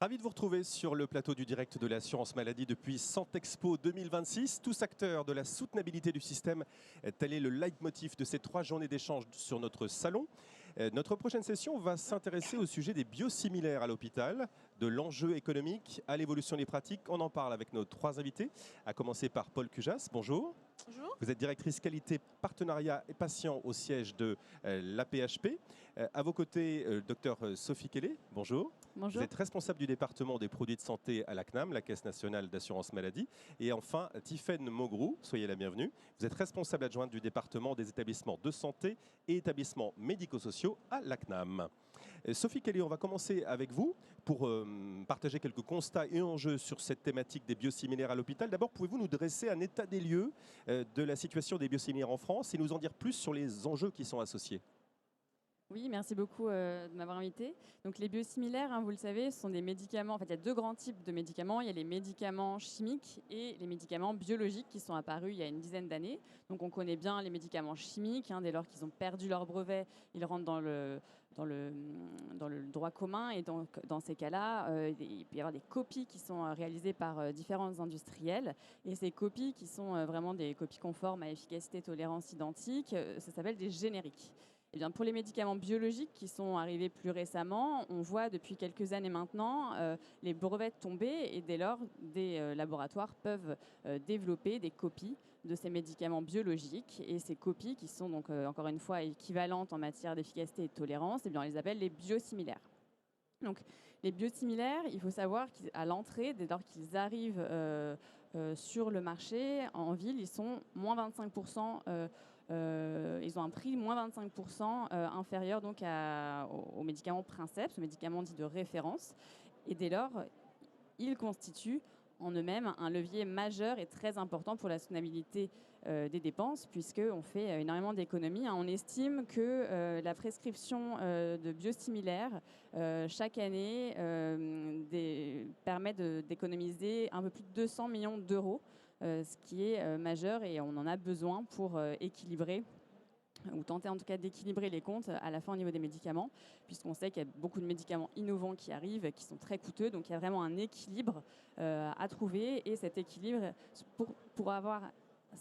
Ravi de vous retrouver sur le plateau du direct de l'assurance maladie depuis Santexpo 2026. Tous acteurs de la soutenabilité du système, tel est le leitmotiv de ces 3 journées d'échange sur notre salon. Notre prochaine session va s'intéresser au sujet des biosimilaires à l'hôpital, de l'enjeu économique à l'évolution des pratiques. On en parle avec nos 3 invités, à commencer par Paul Cujas. Bonjour. Bonjour. Vous êtes directrice qualité, partenariat et patient au siège de l'AP-HP. À vos côtés, docteur Sophie Kelly. Bonjour. Bonjour. Vous êtes responsable du département des produits de santé à la CNAM, la Caisse nationale d'assurance maladie. Et enfin, Tiffaine Maugrou, soyez la bienvenue. Vous êtes responsable adjointe du département des établissements de santé et établissements médico-sociaux à la CNAM. Sophie Kelly, on va commencer avec vous pour partager quelques constats et enjeux sur cette thématique des biosimilaires à l'hôpital. D'abord, pouvez-vous nous dresser un état des lieux de la situation des biosimilaires en France et nous en dire plus sur les enjeux qui sont associés? Oui, merci beaucoup de m'avoir invité. Donc, les biosimilaires, vous le savez, ce sont des médicaments. En fait, il y a 2 grands types de médicaments. Il y a les médicaments chimiques et les médicaments biologiques qui sont apparus il y a une dizaine d'années. Donc, on connaît bien les médicaments chimiques. Dès lors qu'ils ont perdu leur brevet, ils rentrent dans le droit commun. Et donc, dans ces cas-là, il peut y avoir des copies qui sont réalisées par différents industriels. Et ces copies, qui sont vraiment des copies conformes à efficacité et tolérance identique, ça s'appelle des génériques. Eh bien, pour les médicaments biologiques qui sont arrivés plus récemment, on voit depuis quelques années maintenant les brevets tomber et dès lors, des laboratoires peuvent développer des copies de ces médicaments biologiques. Et ces copies, qui sont donc encore une fois équivalentes en matière d'efficacité et de tolérance, on les appelle les biosimilaires. Donc, les biosimilaires, il faut savoir qu'à l'entrée, dès lors qu'ils arrivent sur le marché, en ville, ils sont moins 25%, ils ont un prix moins 25% inférieur donc aux médicaments princeps, aux médicaments dits de référence. Et dès lors, ils constituent en eux-mêmes un levier majeur et très important pour la soutenabilité des dépenses, puisqu'on fait énormément d'économies. On estime que la prescription de biosimilaires chaque année permet d'économiser un peu plus de 200 millions d'euros, ce qui est majeur et on en a besoin pour équilibrer ou tenter en tout cas d'équilibrer les comptes à la fin au niveau des médicaments, puisqu'on sait qu'il y a beaucoup de médicaments innovants qui arrivent, qui sont très coûteux, donc il y a vraiment un équilibre à trouver, et cet équilibre, pour avoir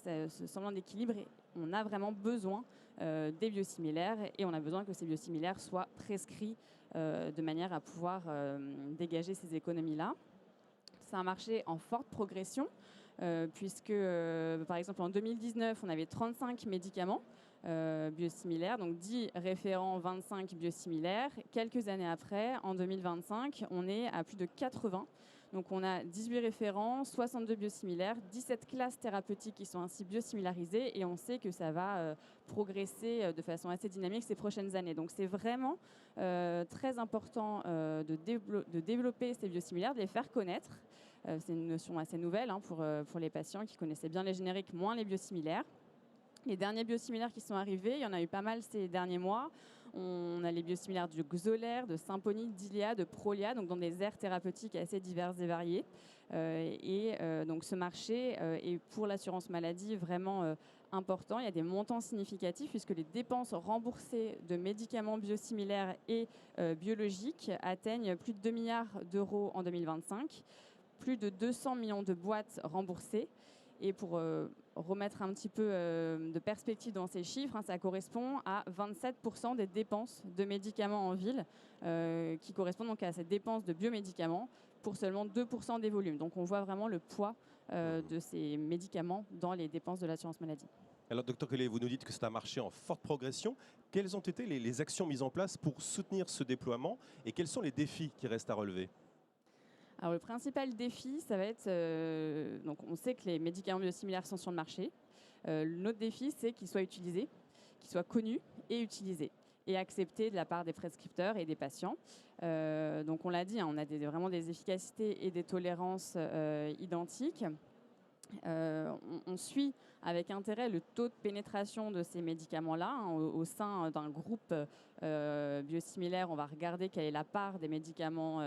ce semblant d'équilibre, on a vraiment besoin des biosimilaires, et on a besoin que ces biosimilaires soient prescrits de manière à pouvoir dégager ces économies-là. C'est un marché en forte progression, puisque par exemple en 2019, on avait 35 médicaments biosimilaires, donc 10 référents, 25 biosimilaires. Quelques années après, en 2025, on est à plus de 80. Donc on a 18 référents, 62 biosimilaires, 17 classes thérapeutiques qui sont ainsi biosimilarisées, et on sait que ça va progresser de façon assez dynamique ces prochaines années. Donc c'est vraiment très important de développer ces biosimilaires, de les faire connaître. C'est une notion assez nouvelle pour les patients qui connaissaient bien les génériques, moins les biosimilaires. Les derniers biosimilaires qui sont arrivés, il y en a eu pas mal ces derniers mois. On a les biosimilaires du Xolair, de Simponi, d'Ilia, de Prolia, donc dans des aires thérapeutiques assez diverses et variées. Donc ce marché est pour l'assurance maladie vraiment important. Il y a des montants significatifs puisque les dépenses remboursées de médicaments biosimilaires et biologiques atteignent plus de 2 milliards d'euros en 2025, plus de 200 millions de boîtes remboursées. Et pour remettre un petit peu de perspective dans ces chiffres, ça correspond à 27% des dépenses de médicaments en ville, qui correspondent donc à ces dépenses de biomédicaments pour seulement 2% des volumes. Donc on voit vraiment le poids de ces médicaments dans les dépenses de l'assurance maladie. Alors, docteur Kelly, vous nous dites que c'est un marché en forte progression. Quelles ont été les actions mises en place pour soutenir ce déploiement et quels sont les défis qui restent à relever? Alors le principal défi, ça va être, donc on sait que les médicaments biosimilaires sont sur le marché. Notre défi, c'est qu'ils soient utilisés, qu'ils soient connus et utilisés et acceptés de la part des prescripteurs et des patients. Donc on l'a dit, on a vraiment des efficacités et des tolérances identiques. On suit avec intérêt le taux de pénétration de ces médicaments-là au sein d'un groupe biosimilaire. On va regarder quelle est la part des médicaments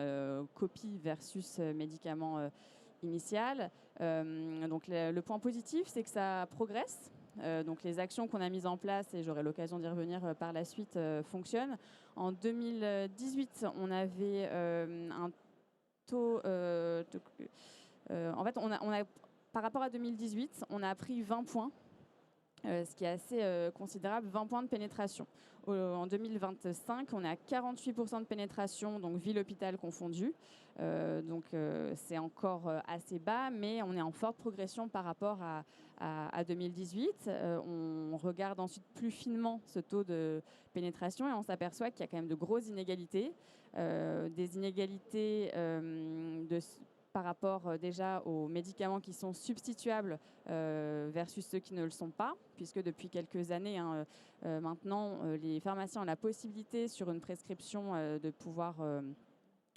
copies versus médicaments initial. Donc le point positif, c'est que ça progresse. Donc les actions qu'on a mises en place, et j'aurai l'occasion d'y revenir par la suite, fonctionnent. En 2018, on avait un taux... en fait, par rapport à 2018, on a pris 20 points, ce qui est assez considérable, 20 points de pénétration. En 2025, on est à 48% de pénétration, donc ville-hôpital confondu. C'est encore assez bas, mais on est en forte progression par rapport à 2018. On regarde ensuite plus finement ce taux de pénétration et on s'aperçoit qu'il y a quand même de grosses inégalités. Des inégalités par rapport déjà aux médicaments qui sont substituables versus ceux qui ne le sont pas, puisque depuis quelques années, maintenant, les pharmaciens ont la possibilité sur une prescription de pouvoir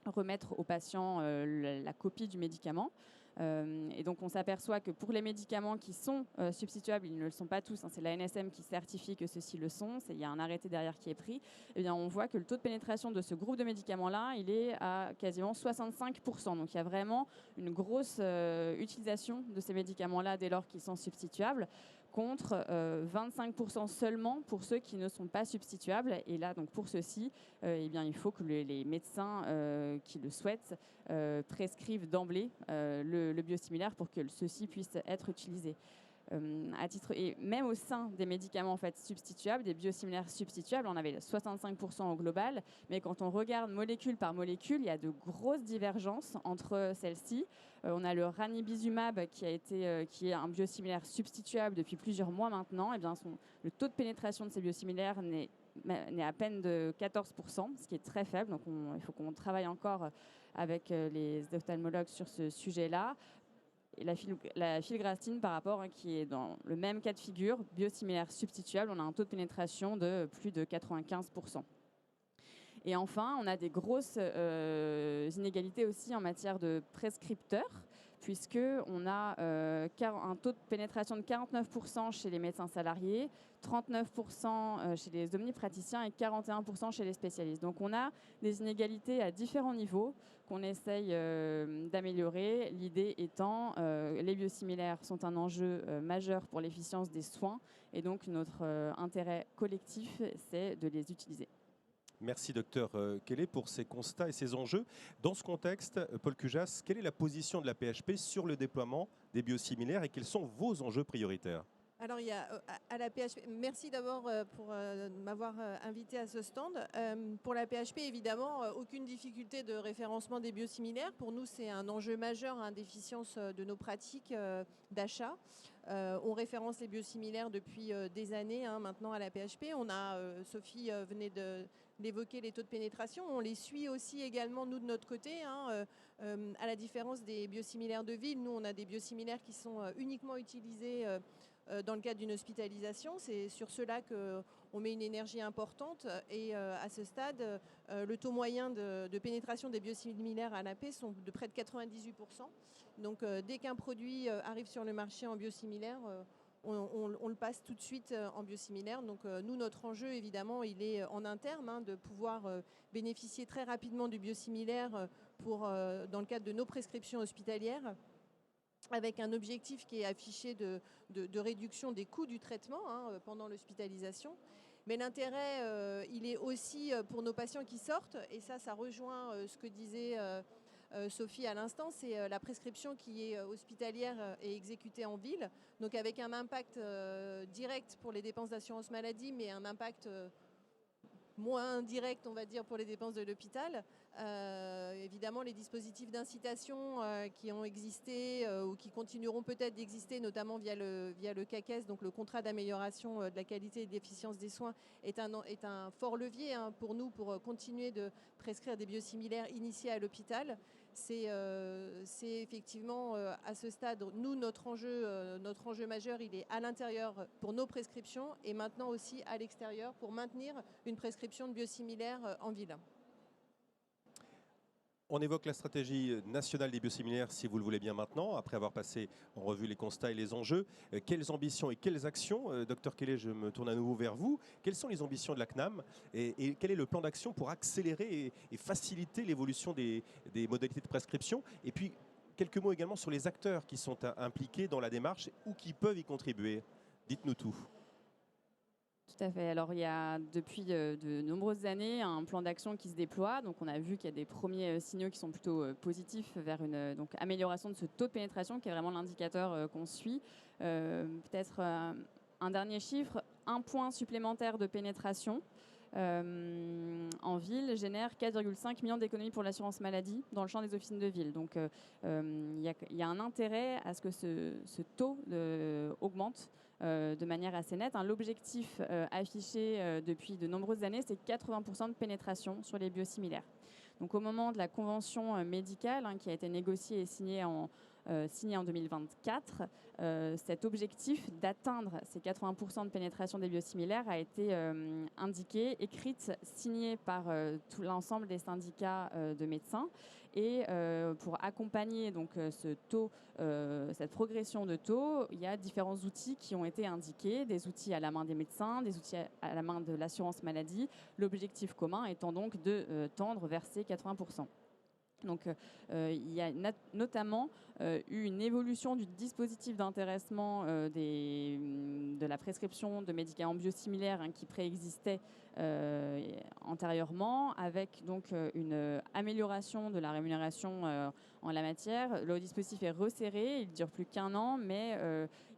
remettre au patient la copie du médicament. Et donc on s'aperçoit que pour les médicaments qui sont substituables, ils ne le sont pas tous, c'est l'ANSM qui certifie que ceux-ci le sont, il y a un arrêté derrière qui est pris, et bien on voit que le taux de pénétration de ce groupe de médicaments-là, il est à quasiment 65%. Donc il y a vraiment une grosse utilisation de ces médicaments-là dès lors qu'ils sont substituables, contre 25% seulement pour ceux qui ne sont pas substituables. Et là, donc pour ceux-ci, il faut que les médecins qui le souhaitent prescrivent d'emblée le biosimilaire pour que ceux-ci puissent être utilisés. Et même au sein des médicaments en fait, substituables, des biosimilaires substituables, on avait 65% au global, mais quand on regarde molécule par molécule, il y a de grosses divergences entre celles-ci. On a le ranibizumab qui est un biosimilaire substituable depuis plusieurs mois maintenant. Et bien, le taux de pénétration de ces biosimilaires n'est à peine de 14%, ce qui est très faible. Donc il faut qu'on travaille encore avec les ophtalmologues sur ce sujet-là. Et la filgrastine par rapport, qui est dans le même cas de figure, biosimilaire substituable, on a un taux de pénétration de plus de 95%. Et enfin, on a des grosses inégalités aussi en matière de prescripteurs, puisqu'on a un taux de pénétration de 49% chez les médecins salariés, 39% chez les omnipraticiens et 41% chez les spécialistes. Donc on a des inégalités à différents niveaux qu'on essaye d'améliorer. L'idée étant, les biosimilaires sont un enjeu majeur pour l'efficience des soins et donc notre intérêt collectif, c'est de les utiliser. Merci, docteur Kelly, pour ces constats et ces enjeux. Dans ce contexte, Paul Cujas, quelle est la position de la PHP sur le déploiement des biosimilaires et quels sont vos enjeux prioritaires ? Alors, il y a à la PHP, merci d'abord pour m'avoir invité à ce stand. Pour la PHP, évidemment, aucune difficulté de référencement des biosimilaires. Pour nous, c'est un enjeu majeur, d'efficience de nos pratiques d'achat. On référence les biosimilaires depuis des années maintenant à la PHP. On a, Sophie venait d'évoquer les taux de pénétration. On les suit aussi également, nous, de notre côté. À la différence des biosimilaires de ville, nous, on a des biosimilaires qui sont uniquement utilisés dans le cadre d'une hospitalisation. C'est sur cela qu'on met une énergie importante et à ce stade, le taux moyen de pénétration des biosimilaires à l'AP sont de près de 98%. Donc dès qu'un produit arrive sur le marché en biosimilaire, on le passe tout de suite en biosimilaire. Donc nous, notre enjeu, évidemment, il est en interne de pouvoir bénéficier très rapidement du biosimilaire dans le cadre de nos prescriptions hospitalières, avec un objectif qui est affiché de réduction des coûts du traitement pendant l'hospitalisation. Mais l'intérêt, il est aussi pour nos patients qui sortent, et ça rejoint ce que disait Sophie à l'instant, c'est la prescription qui est hospitalière et exécutée en ville, donc avec un impact direct pour les dépenses d'assurance maladie, mais un impact moins direct, on va dire, pour les dépenses de l'hôpital. Évidemment, les dispositifs d'incitation qui ont existé ou qui continueront peut-être d'exister, notamment via le CAQES, donc le contrat d'amélioration de la qualité et de l'efficience des soins, est un fort levier pour nous pour continuer de prescrire des biosimilaires initiés à l'hôpital. C'est effectivement à ce stade, nous, notre enjeu majeur, il est à l'intérieur pour nos prescriptions et maintenant aussi à l'extérieur pour maintenir une prescription de biosimilaires en ville. On évoque la stratégie nationale des biosimilaires, si vous le voulez bien maintenant, après avoir passé en revue les constats et les enjeux. Quelles ambitions et quelles actions, Dr Kelly, je me tourne à nouveau vers vous. Quelles sont les ambitions de la CNAM et quel est le plan d'action pour accélérer et faciliter l'évolution des modalités de prescription? Et puis, quelques mots également sur les acteurs qui sont impliqués dans la démarche ou qui peuvent y contribuer. Dites-nous tout. Tout à fait. Alors, il y a depuis de nombreuses années un plan d'action qui se déploie. Donc, on a vu qu'il y a des premiers signaux qui sont plutôt positifs vers une donc, amélioration de ce taux de pénétration qui est vraiment l'indicateur qu'on suit. Peut-être un dernier chiffre, 1 point supplémentaire de pénétration en ville génère 4,5 millions d'économies pour l'assurance maladie dans le champ des officines de ville. Donc, il y a un intérêt à ce que ce taux augmente de manière assez nette. L'objectif affiché depuis de nombreuses années, c'est 80% de pénétration sur les biosimilaires. Donc au moment de la convention médicale qui a été négociée et signée en 2024, cet objectif d'atteindre ces 80% de pénétration des biosimilaires a été indiqué, écrite, signée par tout l'ensemble des syndicats de médecins. Et pour accompagner donc, ce taux, cette progression de taux, il y a différents outils qui ont été indiqués, des outils à la main des médecins, des outils à la main de l'assurance maladie, l'objectif commun étant donc de tendre vers ces 80%. Donc, il y a notamment eu une évolution du dispositif d'intéressement de la prescription de médicaments biosimilaires qui préexistait antérieurement, avec donc une amélioration de la rémunération en la matière. Le dispositif est resserré, il ne dure plus qu'1 an, mais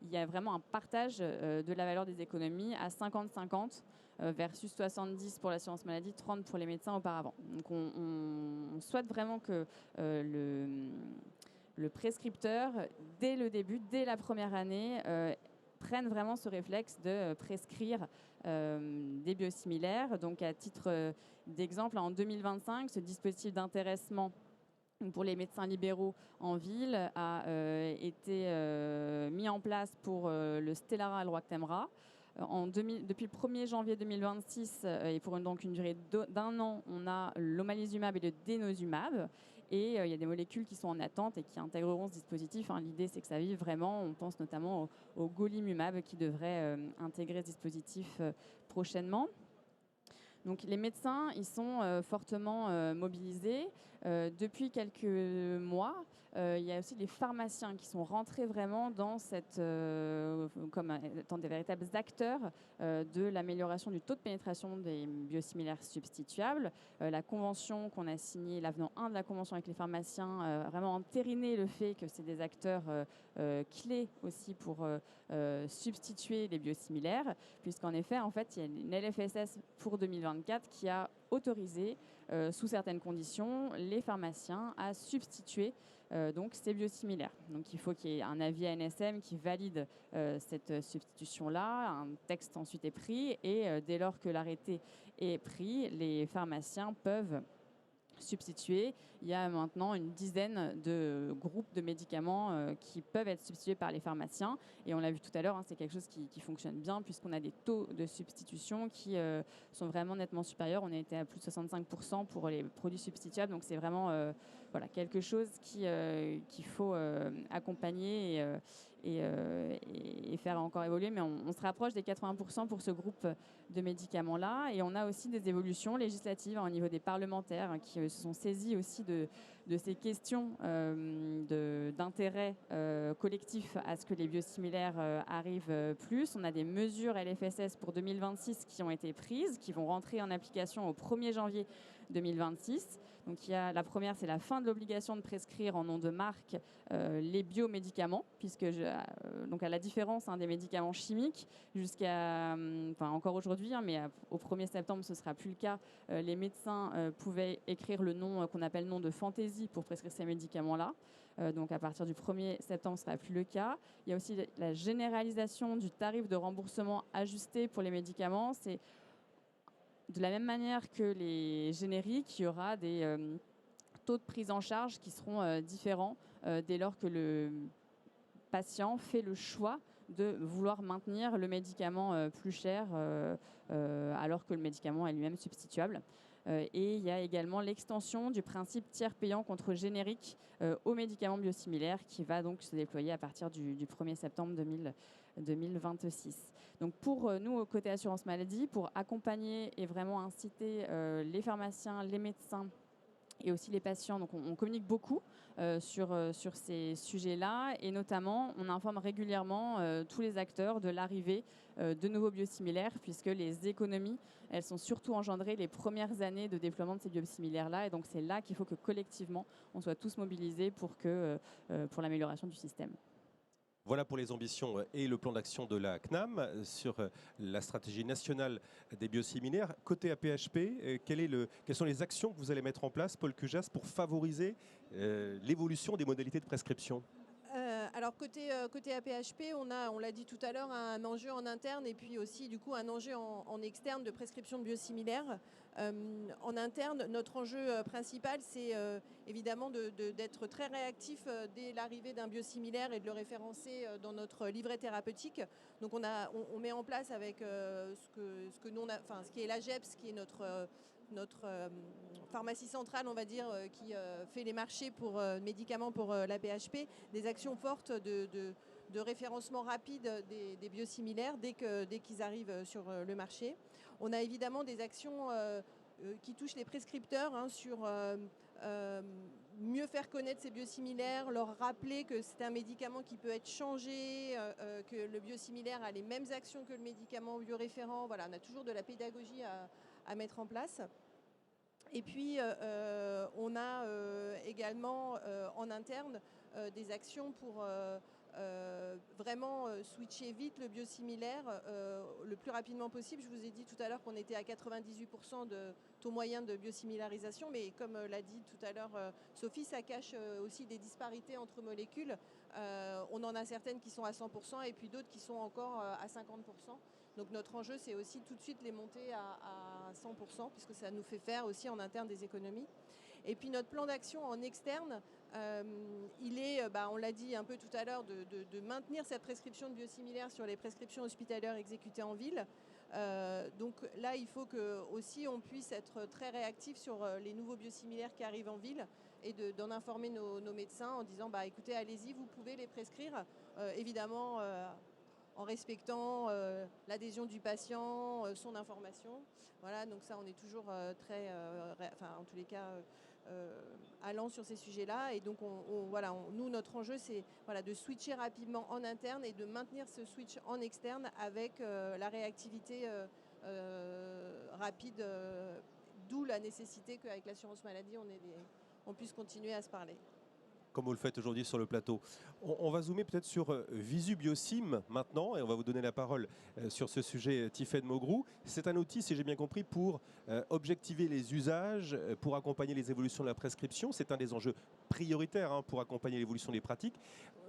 il y a vraiment un partage de la valeur des économies à 50-50. Versus 70 pour l'assurance maladie, 30 pour les médecins auparavant. Donc on souhaite vraiment que le prescripteur, dès le début, dès la première année, prenne vraiment ce réflexe de prescrire des biosimilaires. Donc à titre d'exemple, en 2025, ce dispositif d'intéressement pour les médecins libéraux en ville a été mis en place pour le Stelara et le Roactemra. Depuis le 1er janvier 2026 et pour donc une durée d'1 an, on a l'omalizumab et le denosumab. Et il y a des molécules qui sont en attente et qui intégreront ce dispositif. L'idée, c'est que ça vive vraiment. On pense notamment au golimumab qui devrait intégrer ce dispositif prochainement. Donc les médecins, ils sont fortement mobilisés. Depuis quelques mois, il y a aussi les pharmaciens qui sont rentrés vraiment dans comme étant des véritables acteurs de l'amélioration du taux de pénétration des biosimilaires substituables. La convention qu'on a signée, l'avenant 1 de la convention avec les pharmaciens, vraiment entériné le fait que c'est des acteurs clés aussi pour substituer les biosimilaires, puisqu'en effet, il y a une LFSS pour 2024 qui a autorisé, sous certaines conditions, les pharmaciens à substituer donc ces biosimilaires. Donc il faut qu'il y ait un avis ANSM qui valide cette substitution-là. Un texte ensuite est pris et dès lors que l'arrêté est pris, les pharmaciens peuvent substituer. Il y a maintenant une dizaine de groupes de médicaments qui peuvent être substitués par les pharmaciens. Et on l'a vu tout à l'heure, c'est quelque chose qui fonctionne bien puisqu'on a des taux de substitution qui sont vraiment nettement supérieurs. On a été à plus de 65% pour les produits substituables. Donc c'est vraiment quelque chose qu'il faut accompagner et faire encore évoluer. Mais on se rapproche des 80% pour ce groupe de médicaments-là. Et on a aussi des évolutions législatives au niveau des parlementaires qui se sont saisis aussi de ces questions d'intérêt collectif à ce que les biosimilaires arrivent plus. On a des mesures LFSS pour 2026 qui ont été prises, qui vont rentrer en application au 1er janvier 2026. Donc la première, c'est la fin de l'obligation de prescrire en nom de marque les biomédicaments, puisque donc à la différence des médicaments chimiques, encore aujourd'hui, mais au 1er septembre, ce ne sera plus le cas. Les médecins pouvaient écrire le nom qu'on appelle nom de fantaisie pour prescrire ces médicaments-là. Donc à partir du 1er septembre, ce ne sera plus le cas. Il y a aussi la généralisation du tarif de remboursement ajusté pour les médicaments. C'est de la même manière que les génériques, il y aura des taux de prise en charge qui seront différents dès lors que le patient fait le choix de vouloir maintenir le médicament plus cher alors que le médicament est lui-même substituable. Et il y a également l'extension du principe tiers payant contre générique aux médicaments biosimilaires qui va donc se déployer à partir du 1er septembre 2026. Donc pour nous, au côté assurance maladie, pour accompagner et vraiment inciter les pharmaciens, les médecins et aussi les patients. Donc on communique beaucoup sur ces sujets-là et notamment on informe régulièrement tous les acteurs de l'arrivée de nouveaux biosimilaires puisque les économies, elles sont surtout engendrées les premières années de déploiement de ces biosimilaires-là et donc c'est là qu'il faut que collectivement on soit tous mobilisés pour l'amélioration du système. Voilà pour les ambitions et le plan d'action de la CNAM sur la stratégie nationale des biosimilaires. Côté APHP, quelles sont les actions que vous allez mettre en place, Paul Cujas, pour favoriser l'évolution des modalités de prescription ? Alors côté APHP, on l'a dit tout à l'heure, un enjeu en interne et puis aussi du coup un enjeu en externe de prescription de biosimilaires. En interne, notre enjeu principal, c'est évidemment d'être très réactif dès l'arrivée d'un biosimilaire et de le référencer dans notre livret thérapeutique. Donc on met en place avec ce qui est l'AGEPS, qui est notre pharmacie centrale, on va dire, qui fait les marchés pour médicaments pour la PHP, des actions fortes de référencement rapide des biosimilaires dès qu'ils arrivent sur le marché. On a évidemment des actions qui touchent les prescripteurs sur mieux faire connaître ces biosimilaires, leur rappeler que c'est un médicament qui peut être changé, que le biosimilaire a les mêmes actions que le médicament bioréférent. Voilà, on a toujours de la pédagogie à mettre en place. Et puis, on a également en interne des actions pour vraiment switcher vite le biosimilaire le plus rapidement possible. Je vous ai dit tout à l'heure qu'on était à 98% de taux moyen de biosimilarisation, mais comme l'a dit tout à l'heure Sophie, ça cache aussi des disparités entre molécules. On en a certaines qui sont à 100% et puis d'autres qui sont encore à 50%. Donc notre enjeu, c'est aussi tout de suite les monter à 100%, puisque ça nous fait faire aussi en interne des économies. Et puis notre plan d'action en externe, il est, on l'a dit un peu tout à l'heure, de maintenir cette prescription de biosimilaires sur les prescriptions hospitalières exécutées en ville. Donc là, il faut que aussi on puisse être très réactif sur les nouveaux biosimilaires qui arrivent en ville et d'en informer nos médecins en disant écoutez, allez-y, vous pouvez les prescrire, évidemment en respectant l'adhésion du patient, son information. Voilà, donc ça, on est toujours très, en tous les cas, allant sur ces sujets-là. Et donc, nous, notre enjeu, c'est de switcher rapidement en interne et de maintenir ce switch en externe avec la réactivité rapide, d'où la nécessité qu'avec l'assurance maladie, on puisse continuer à se parler. Comme vous le faites aujourd'hui sur le plateau. On va zoomer peut-être sur Visu Biosim maintenant et on va vous donner la parole sur ce sujet, Tiffaine Maugrou. C'est un outil, si j'ai bien compris, pour objectiver les usages, pour accompagner les évolutions de la prescription. C'est un des enjeux prioritaires pour accompagner l'évolution des pratiques.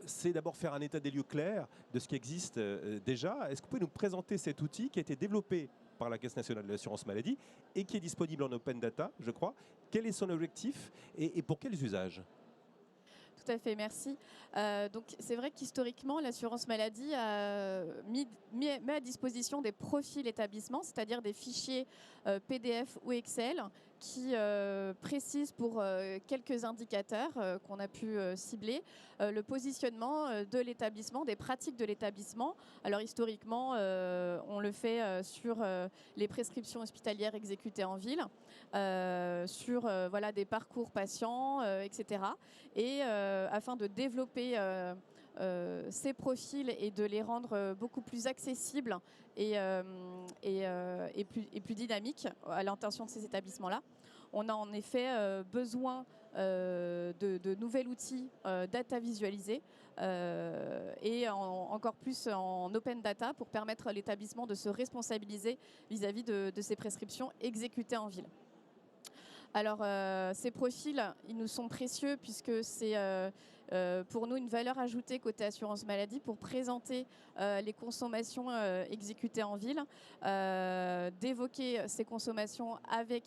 C'est d'abord faire un état des lieux clair de ce qui existe déjà. Est-ce que vous pouvez nous présenter cet outil qui a été développé par la Caisse nationale de l'assurance maladie et qui est disponible en open data, je crois. Quel est son objectif et pour quels usages ? Tout à fait, merci. Donc c'est vrai qu'historiquement, l'assurance maladie met à disposition des profils établissements, c'est-à-dire des fichiers PDF ou Excel qui précisent pour quelques indicateurs qu'on a pu cibler le positionnement de l'établissement, des pratiques de l'établissement. Alors historiquement, on le fait sur les prescriptions hospitalières exécutées en ville, sur des parcours patients, etc. Et afin de développer ces profils et de les rendre beaucoup plus accessibles et plus dynamiques à l'intention de ces établissements-là. On a en effet besoin de nouveaux outils data visualisés et encore plus en open data pour permettre à l'établissement de se responsabiliser vis-à-vis de ces prescriptions exécutées en ville. Alors, ces profils, ils nous sont précieux puisque c'est pour nous une valeur ajoutée côté assurance maladie pour présenter les consommations exécutées en ville, d'évoquer ces consommations avec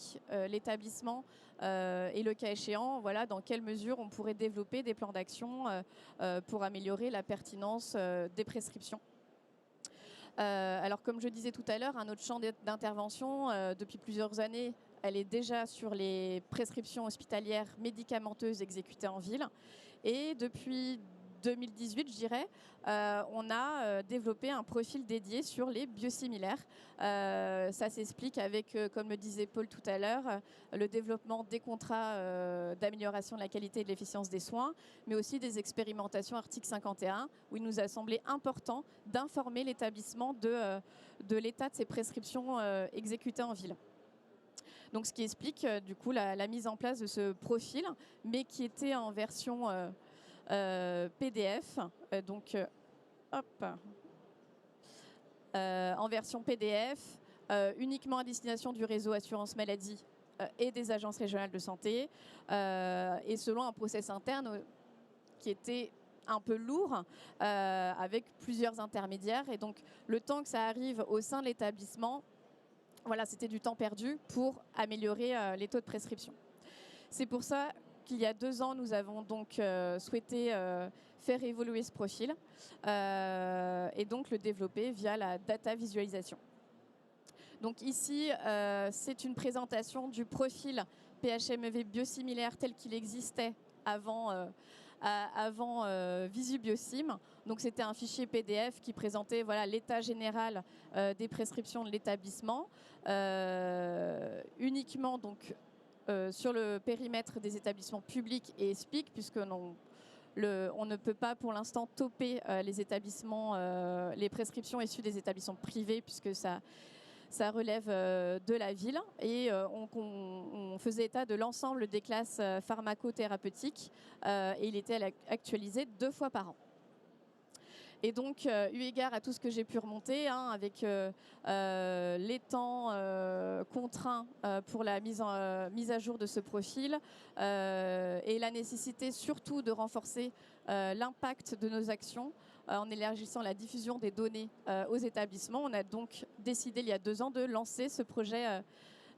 l'établissement et le cas échéant, dans quelle mesure on pourrait développer des plans d'action pour améliorer la pertinence des prescriptions. Alors, comme je disais tout à l'heure, un autre champ d'intervention depuis plusieurs années, elle est déjà sur les prescriptions hospitalières médicamenteuses exécutées en ville. Et depuis 2018, je dirais, on a développé un profil dédié sur les biosimilaires. Ça s'explique avec, comme le disait Paul tout à l'heure, le développement des contrats d'amélioration de la qualité et de l'efficience des soins, mais aussi des expérimentations article 51, où il nous a semblé important d'informer l'établissement de l'état de ses prescriptions exécutées en ville. Donc, ce qui explique du coup la mise en place de ce profil, mais qui était en version PDF. En version PDF, uniquement à destination du réseau assurance maladie et des agences régionales de santé, et selon un process interne qui était un peu lourd, avec plusieurs intermédiaires. Et donc, le temps que ça arrive au sein de l'établissement, voilà, c'était du temps perdu pour améliorer les taux de prescription. C'est pour ça qu'il y a 2 ans, nous avons donc souhaité faire évoluer ce profil et donc le développer via la data visualisation. Donc ici, c'est une présentation du profil PHMEV biosimilaire tel qu'il existait avant Visu Biosim. Donc c'était un fichier PDF qui présentait voilà, l'état général des prescriptions de l'établissement, uniquement donc, sur le périmètre des établissements publics et ESPIC, puisqu'on ne peut pas pour l'instant toper les établissements, les prescriptions issues des établissements privés, puisque ça relève de la ville, et on faisait état de l'ensemble des classes pharmacothérapeutiques et il était actualisé 2 fois par an. Et donc, eu égard à tout ce que j'ai pu remonter, avec les temps contraints pour la mise à jour de ce profil et la nécessité surtout de renforcer l'impact de nos actions, en élargissant la diffusion des données aux établissements, on a donc décidé il y a 2 ans de lancer ce projet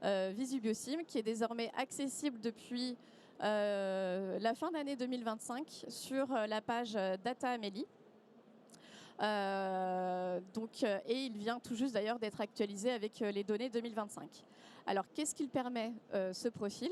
Visu Biosim, qui est désormais accessible depuis la fin d'année 2025 sur la page Data Amélie. Et il vient tout juste d'ailleurs d'être actualisé avec les données 2025. Alors, qu'est-ce qu'il permet, ce profil?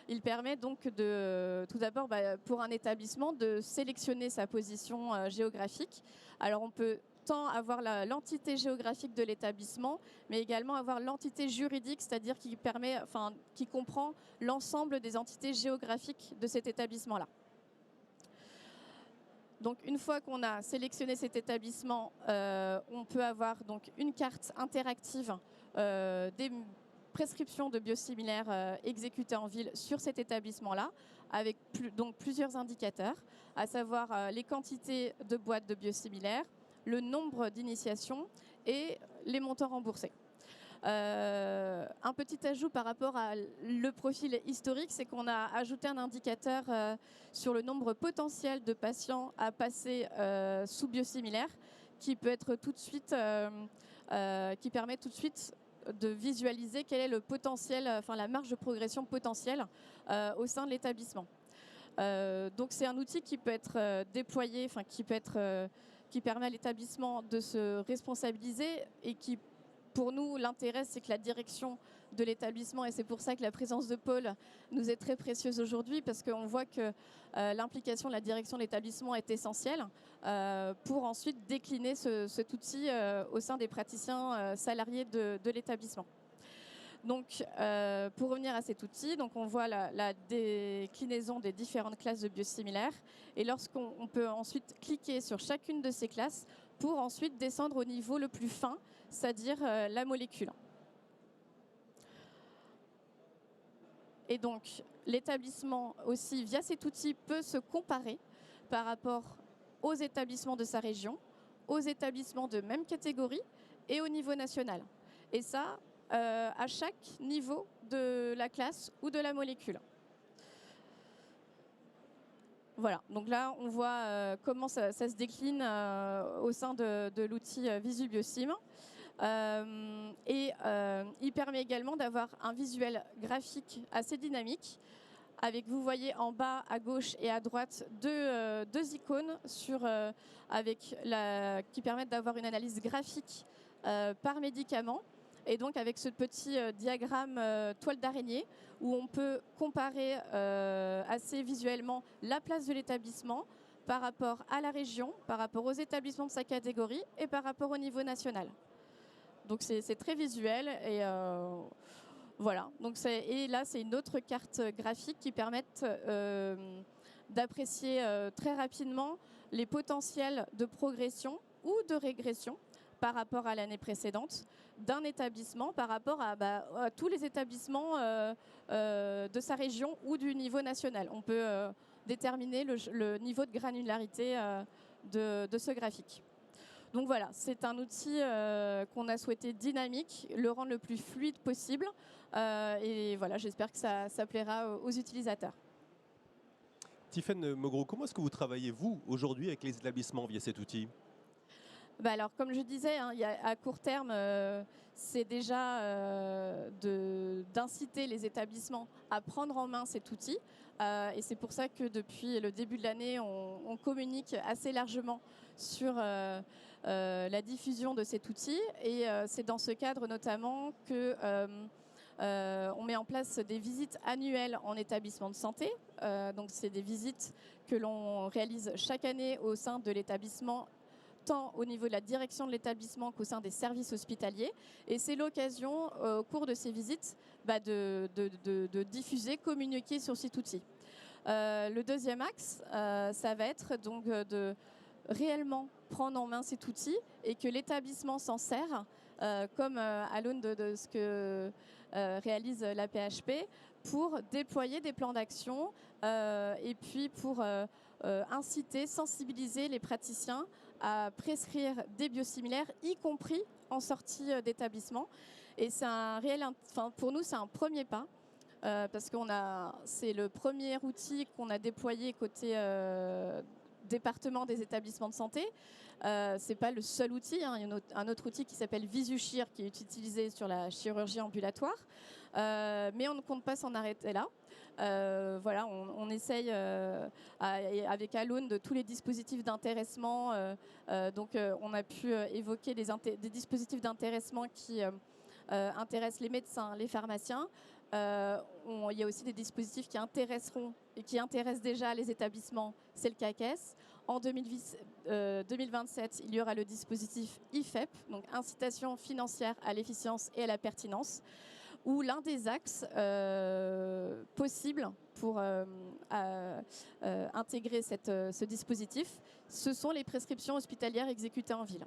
Il permet donc tout d'abord, pour un établissement, de sélectionner sa position géographique. Alors, on peut tant avoir l'entité géographique de l'établissement, mais également avoir l'entité juridique, c'est-à-dire qui comprend l'ensemble des entités géographiques de cet établissement-là. Donc, une fois qu'on a sélectionné cet établissement, on peut avoir donc une carte interactive des prescriptions de biosimilaires exécutées en ville sur cet établissement-là, avec donc plusieurs indicateurs, à savoir les quantités de boîtes de biosimilaires, le nombre d'initiations et les montants remboursés. Un petit ajout par rapport à le profil historique, c'est qu'on a ajouté un indicateur sur le nombre potentiel de patients à passer sous biosimilaire, qui peut être tout de suite, qui permet tout de suite de visualiser quel est le potentiel, la marge de progression potentielle au sein de l'établissement. Donc c'est un outil qui peut être déployé, qui permet à l'établissement de se responsabiliser et qui, pour nous, l'intérêt, c'est que la direction de l'établissement, et c'est pour ça que la présence de Paul nous est très précieuse aujourd'hui, parce qu'on voit que l'implication de la direction de l'établissement est essentielle pour ensuite décliner cet outil au sein des praticiens salariés de l'établissement. Donc, pour revenir à cet outil, donc on voit la déclinaison des différentes classes de biosimilaires, et lorsqu'on peut ensuite cliquer sur chacune de ces classes pour ensuite descendre au niveau le plus fin, c'est-à-dire la molécule. Et donc, l'établissement aussi, via cet outil, peut se comparer par rapport aux établissements de sa région, aux établissements de même catégorie et au niveau national. Et ça, à chaque niveau de la classe ou de la molécule. Voilà, donc là, on voit comment ça se décline au sein de l'outil Visu Biosim. Il permet également d'avoir un visuel graphique assez dynamique, avec, vous voyez en bas à gauche et à droite, deux icônes qui permettent d'avoir une analyse graphique par médicament. Et donc avec ce petit diagramme toile d'araignée, où on peut comparer assez visuellement la place de l'établissement par rapport à la région, par rapport aux établissements de sa catégorie et par rapport au niveau national. Donc c'est très visuel et voilà. Donc et là, c'est une autre carte graphique qui permet d'apprécier très rapidement les potentiels de progression ou de régression par rapport à l'année précédente d'un établissement par rapport à tous les établissements de sa région ou du niveau national. On peut déterminer le niveau de granularité de ce graphique. Donc voilà, c'est un outil qu'on a souhaité dynamique, le rendre le plus fluide possible. Et voilà, j'espère que ça plaira aux utilisateurs. Tiffaine Maugrou, comment est-ce que vous travaillez, vous, aujourd'hui, avec les établissements via cet outil? Alors, comme je disais, hein, à court terme, c'est déjà d'inciter les établissements à prendre en main cet outil. Et c'est pour ça que depuis le début de l'année, on communique assez largement sur la diffusion de cet outil. Et c'est dans ce cadre notamment que on met en place des visites annuelles en établissement de santé. Donc c'est des visites que l'on réalise chaque année au sein de l'établissement, tant au niveau de la direction de l'établissement qu'au sein des services hospitaliers. Et c'est l'occasion, au cours de ces visites, de diffuser, communiquer sur cet outil. Le deuxième axe, ça va être donc de réellement prendre en main cet outil et que l'établissement s'en sert, comme à l'aune de ce que réalise la PHP, pour déployer des plans d'action et puis pour inciter, sensibiliser les praticiens à prescrire des biosimilaires, y compris en sortie d'établissement. Et c'est pour nous, c'est un premier pas, parce que c'est le premier outil qu'on a déployé côté département des établissements de santé. C'est pas le seul outil, hein. Il y a un autre outil qui s'appelle Visuchir qui est utilisé sur la chirurgie ambulatoire. Mais on ne compte pas s'en arrêter là. Voilà, on essaye avec Alone de tous les dispositifs d'intéressement. Donc on a pu évoquer des dispositifs d'intéressement qui intéressent les médecins, les pharmaciens. Il y a aussi des dispositifs qui intéresseront et qui intéressent déjà les établissements, c'est le CAQES. En 2027, il y aura le dispositif IFEP, donc incitation financière à l'efficience et à la pertinence, où l'un des axes possibles pour intégrer ce dispositif, ce sont les prescriptions hospitalières exécutées en ville.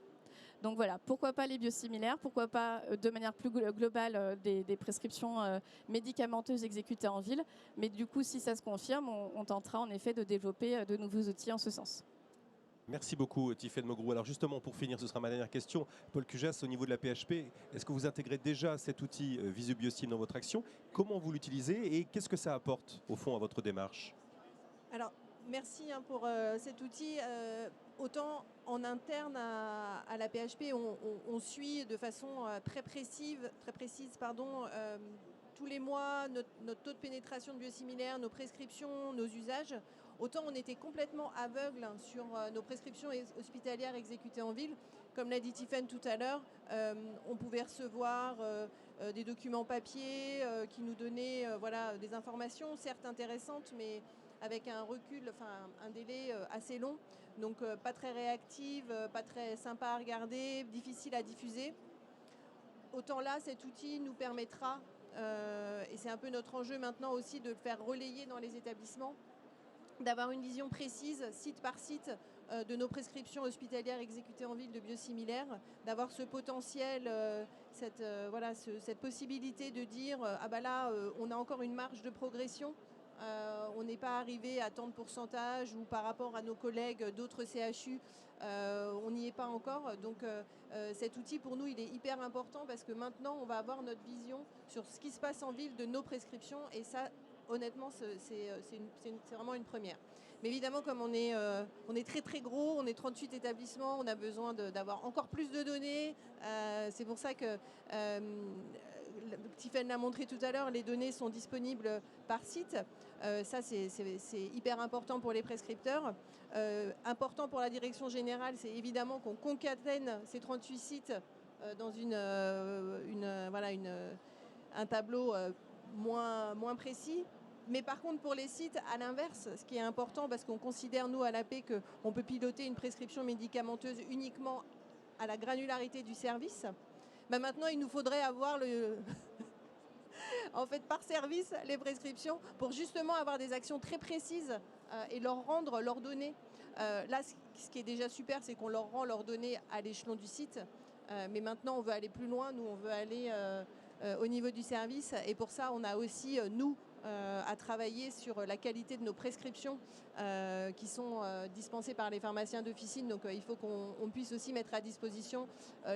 Donc voilà, pourquoi pas les biosimilaires, pourquoi pas de manière plus globale des prescriptions médicamenteuses exécutées en ville. Mais du coup, si ça se confirme, on tentera en effet de développer de nouveaux outils en ce sens. Merci beaucoup Tiffaine Maugrou. Alors justement, pour finir, ce sera ma dernière question. Paul Cujas, au niveau de la PHP, est-ce que vous intégrez déjà cet outil VisuBioSim dans votre action? Comment vous l'utilisez et qu'est-ce que ça apporte au fond à votre démarche? Alors, merci pour cet outil. Autant en interne à la PHP, on suit de façon très précise tous les mois notre taux de pénétration de biosimilaires, nos prescriptions, nos usages. Autant on était complètement aveugle sur nos prescriptions hospitalières exécutées en ville. Comme l'a dit Tiffaine tout à l'heure, on pouvait recevoir des documents papier qui nous donnaient des informations certes intéressantes, mais avec un recul, un délai assez long. Donc pas très réactive, pas très sympa à regarder, difficile à diffuser. Autant là, cet outil nous permettra, et c'est un peu notre enjeu maintenant aussi, de le faire relayer dans les établissements, d'avoir une vision précise, site par site, de nos prescriptions hospitalières exécutées en ville de biosimilaires, d'avoir ce potentiel, cette possibilité de dire on a encore une marge de progression. On n'est pas arrivé à tant de pourcentage ou par rapport à nos collègues d'autres CHU, on n'y est pas encore. Donc cet outil pour nous il est hyper important parce que maintenant on va avoir notre vision sur ce qui se passe en ville de nos prescriptions et ça honnêtement c'est vraiment une première. Mais évidemment comme on est très très gros, on est 38 établissements, on a besoin d'avoir encore plus de données. C'est pour ça que Tiffaine l'a montré tout à l'heure, les données sont disponibles par site. Ça, c'est hyper important pour les prescripteurs. Important pour la direction générale, c'est évidemment qu'on concatène ces 38 sites dans un tableau moins précis. Mais par contre, pour les sites, à l'inverse, ce qui est important, parce qu'on considère, nous, à l'AP, qu'on peut piloter une prescription médicamenteuse uniquement à la granularité du service, bah maintenant, il nous faudrait avoir en fait, par service, les prescriptions pour justement avoir des actions très précises et leur donner. Là, ce qui est déjà super, c'est qu'on leur rend leurs données à l'échelon du site. Mais maintenant, on veut aller plus loin. Nous, on veut aller au niveau du service. Et pour ça, on a aussi, nous, à travailler sur la qualité de nos prescriptions qui sont dispensées par les pharmaciens d'officine. Donc il faut qu'on puisse aussi mettre à disposition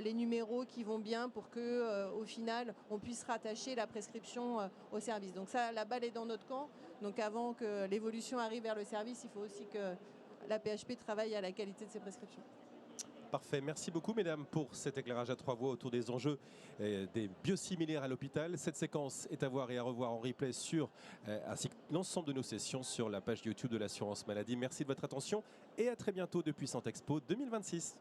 les numéros qui vont bien pour que au final on puisse rattacher la prescription au service. Donc ça, la balle est dans notre camp. Donc avant que l'évolution arrive vers le service, il faut aussi que la PHP travaille à la qualité de ses prescriptions. Parfait, merci beaucoup mesdames pour cet éclairage à 3 voix autour des enjeux des biosimilaires à l'hôpital. Cette séquence est à voir et à revoir en replay sur ainsi que l'ensemble de nos sessions sur la page YouTube de l'assurance maladie. Merci de votre attention et à très bientôt depuis Santexpo 2026.